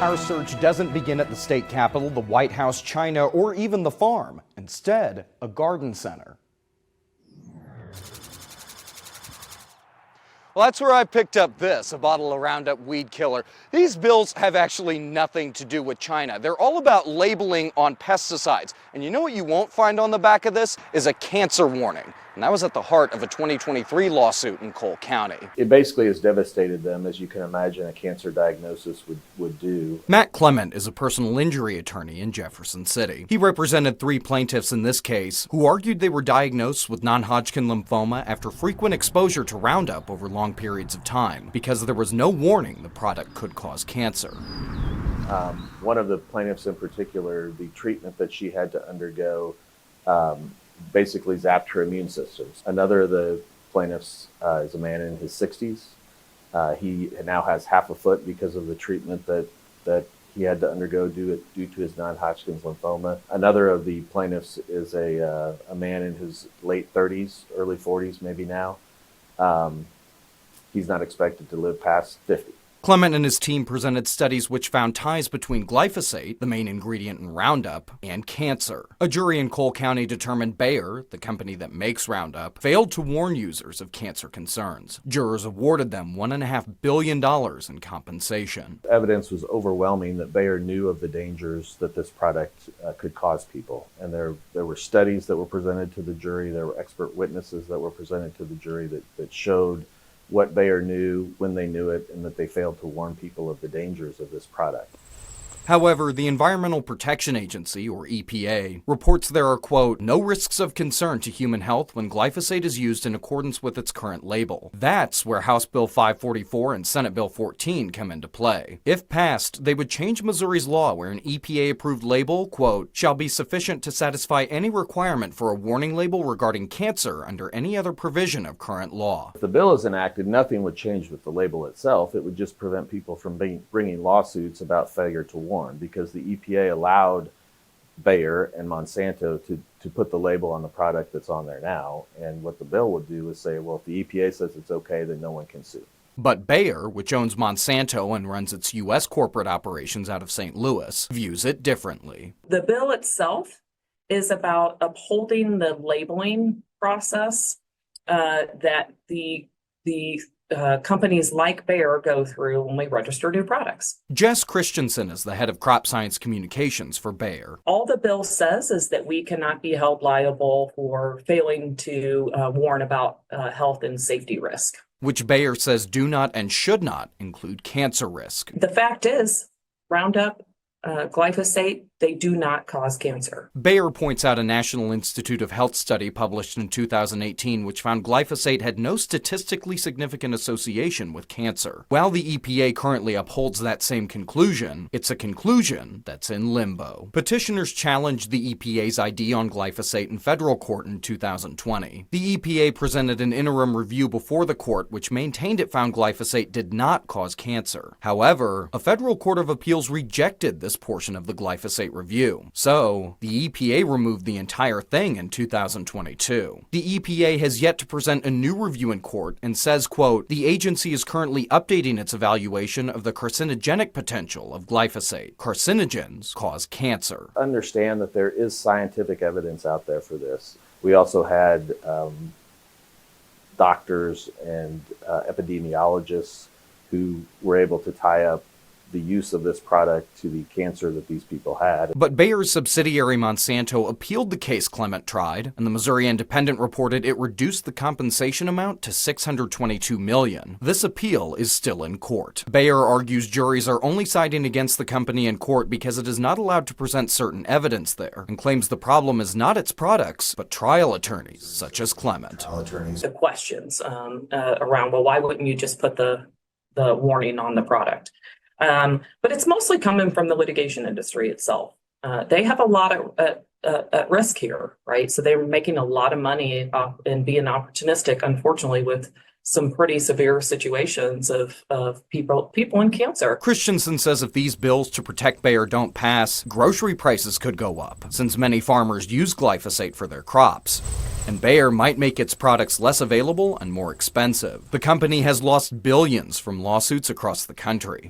Our search doesn't begin at the state capitol, the White House, China, or even the farm. Instead, a garden center. Well, that's where I picked up this, a bottle of Roundup weed killer. These bills have actually nothing to do with China. They're all about labeling on pesticides. And you know what you won't find on the back of this is a cancer warning. And that was at the heart of a 2023 lawsuit in Cole County. It basically has devastated them, as you can imagine a cancer diagnosis would do. Matt Clement is a personal injury attorney in Jefferson City. He represented 3 plaintiffs in this case who argued they were diagnosed with non-Hodgkin lymphoma after frequent exposure to Roundup over long periods of time because there was no warning the product could cause cancer. One of the plaintiffs in particular, the treatment that she had to undergo basically zapped her immune systems. Another of the plaintiffs is a man in his 60s. He now has half a foot because of the treatment that he had to undergo due to his non-Hodgkin's lymphoma. Another of the plaintiffs is a man in his late 30s, early 40s maybe now. He's not expected to live past 50. Clement and his team presented studies which found ties between glyphosate, the main ingredient in Roundup, and cancer. A jury in Cole County determined Bayer, the company that makes Roundup, failed to warn users of cancer concerns. Jurors awarded them $1.5 billion in compensation. Evidence was overwhelming that Bayer knew of the dangers that this product could cause people. And there were studies that were presented to the jury, there were expert witnesses that were presented to the jury that showed what Bayer knew, when they knew it, and that they failed to warn people of the dangers of this product. However, the Environmental Protection Agency, or EPA, reports there are, quote, no risks of concern to human health when glyphosate is used in accordance with its current label. That's where House Bill 544 and Senate Bill 14 come into play. If passed, they would change Missouri's law where an EPA-approved label, quote, shall be sufficient to satisfy any requirement for a warning label regarding cancer under any other provision of current law. If the bill is enacted, nothing would change with the label itself. It would just prevent people from bringing lawsuits about failure to warn, because the EPA allowed Bayer and Monsanto to put the label on the product that's on there now. And what the bill would do is say, well, if the EPA says it's okay, then no one can sue. But Bayer, which owns Monsanto and runs its U.S. corporate operations out of St. Louis, views it differently. The bill itself is about upholding the labeling process that the companies like Bayer go through when we register new products. Jess Christensen is the head of crop science communications for Bayer. All the bill says is that we cannot be held liable for failing to warn about health and safety risk. Which Bayer says do not and should not include cancer risk. The fact is, Roundup, glyphosate, they do not cause cancer. Bayer points out a National Institute of Health study published in 2018 which found glyphosate had no statistically significant association with cancer. While the EPA currently upholds that same conclusion, it's a conclusion that's in limbo. Petitioners challenged the EPA's ID on glyphosate in federal court in 2020. The EPA presented an interim review before the court which maintained it found glyphosate did not cause cancer. However, a federal court of appeals rejected this portion of the glyphosate review. So, the EPA removed the entire thing in 2022. The EPA has yet to present a new review in court and says, quote, the agency is currently updating its evaluation of the carcinogenic potential of glyphosate. Carcinogens cause cancer. Understand that there is scientific evidence out there for this. We also had doctors and epidemiologists who were able to tie up the use of this product to the cancer that these people had. But Bayer's subsidiary Monsanto appealed the case Clement tried, and the Missouri Independent reported it reduced the compensation amount to $622 million. This appeal is still in court. Bayer argues juries are only siding against the company in court because it is not allowed to present certain evidence there, and claims the problem is not its products, but trial attorneys, such as Clement. The questions around, well, why wouldn't you just put the warning on the product? But it's mostly coming from the litigation industry itself. They have a lot at risk here, right? So they're making a lot of money and being opportunistic, unfortunately, with some pretty severe situations of people in cancer. Christensen says if these bills to protect Bayer don't pass, grocery prices could go up, since many farmers use glyphosate for their crops. And Bayer might make its products less available and more expensive. The company has lost billions from lawsuits across the country.